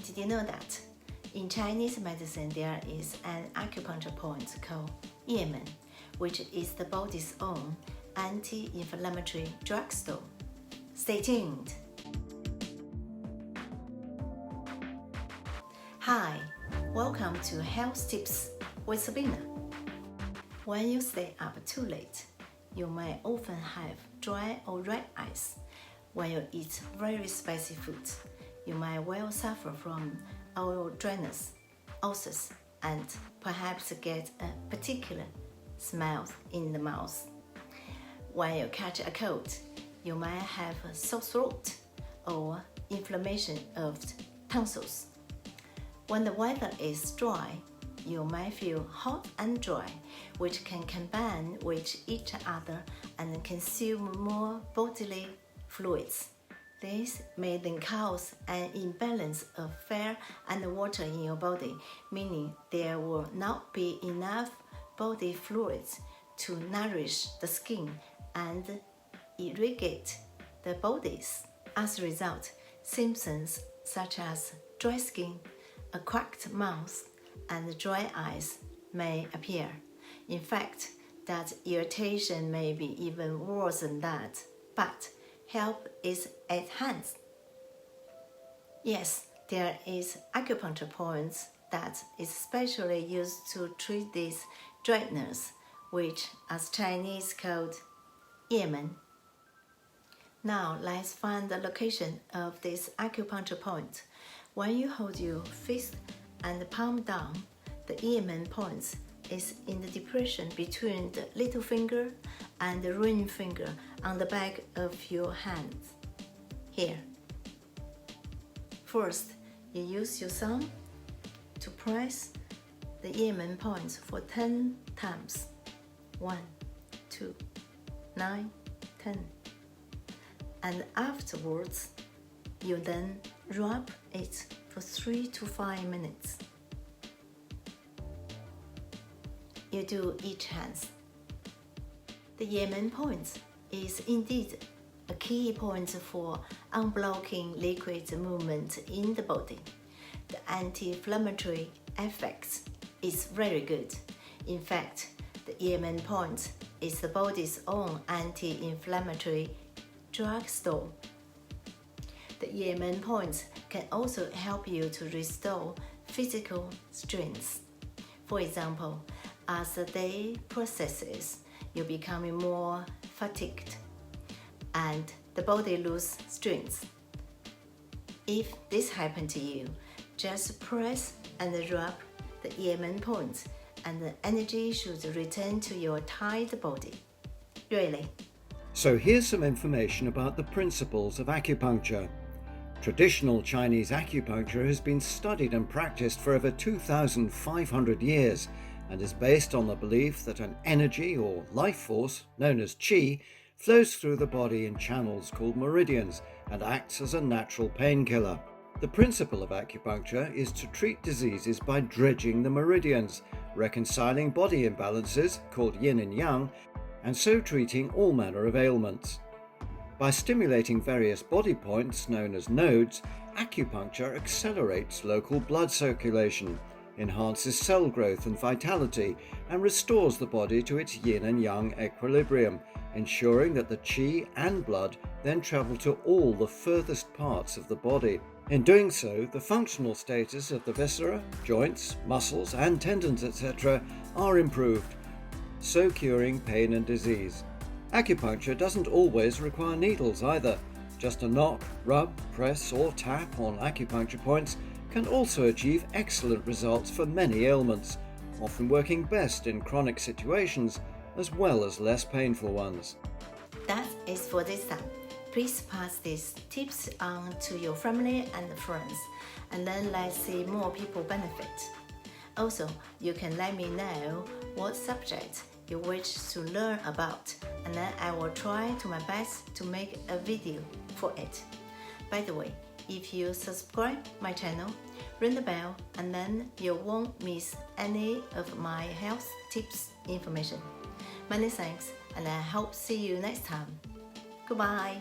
Did you know that in Chinese medicine there is an acupuncture point called Yemen, which is the body's own anti-inflammatory drugstore? Stay tuned! Hi, welcome to Health Tips with Serpina. When you stay up too late, you may often have dry or red eyes. When you eat very spicy food, you might well suffer from oil dryness, ulcers, and perhaps get a particular smell in the mouth. When you catch a cold, you might have a sore throat or inflammation of tonsils. When the weather is dry, you might feel hot and dry, which can combine with each other and consume more bodily fluids. This may then cause an imbalance of air and water in your body, meaning there will not be enough body fluids to nourish the skin and irrigate the bodies. As a result, symptoms such as dry skin, a cracked mouth, and dry eyes may appear. In fact, that irritation may be even worse than that, but help is at hand. Yes, there is acupuncture points that is specially used to treat this dryness, which as Chinese called Yemen. Now let's find the location of this acupuncture point. When you hold your fist and palm down, the Yemen point is in the depression between the little finger and the ring finger on the back of your hand. Here. First, you use your thumb to press the Yemen point for 10 times. 1, 2, 9, 10. And afterwards, you then rub it for 3 to 5 minutes. You do each hand. The Yemen point is indeed a key point for unblocking liquid movement in the body. The anti-inflammatory effect is very good. In fact, the Yemen point is the body's own anti-inflammatory drugstore. The Yemen point can also help you to restore physical strength. For example, as the day processes, you're becoming more fatigued and the body loses strength. If this happened to you, just press and rub the Yemen point and the energy should return to your tired body. Really. So here's some information about the principles of acupuncture. Traditional Chinese acupuncture has been studied and practiced for over 2,500 years and is based on the belief that an energy or life force, known as qi, flows through the body in channels called meridians and acts as a natural painkiller. The principle of acupuncture is to treat diseases by dredging the meridians, reconciling body imbalances, called yin and yang, and so treating all manner of ailments. By stimulating various body points, known as nodes, acupuncture accelerates local blood circulation, enhances cell growth and vitality, and restores the body to its yin and yang equilibrium, ensuring that the qi and blood then travel to all the furthest parts of the body. In doing so, the functional status of the viscera, joints, muscles, and tendons, etc. are improved, so curing pain and disease. Acupuncture doesn't always require needles either. Just a knock, rub, press, or tap on acupuncture points can also achieve excellent results for many ailments, often working best in chronic situations as well as less painful ones. That is for this time. Please pass these tips on to your family and friends, and then let's see more people benefit. Also, you can let me know what subject you wish to learn about, and then I will try to my best to make a video for it. By the way, if you subscribe my channel, ring the bell, and then you won't miss any of my health tips information. Many thanks, and I hope see you next time. Goodbye.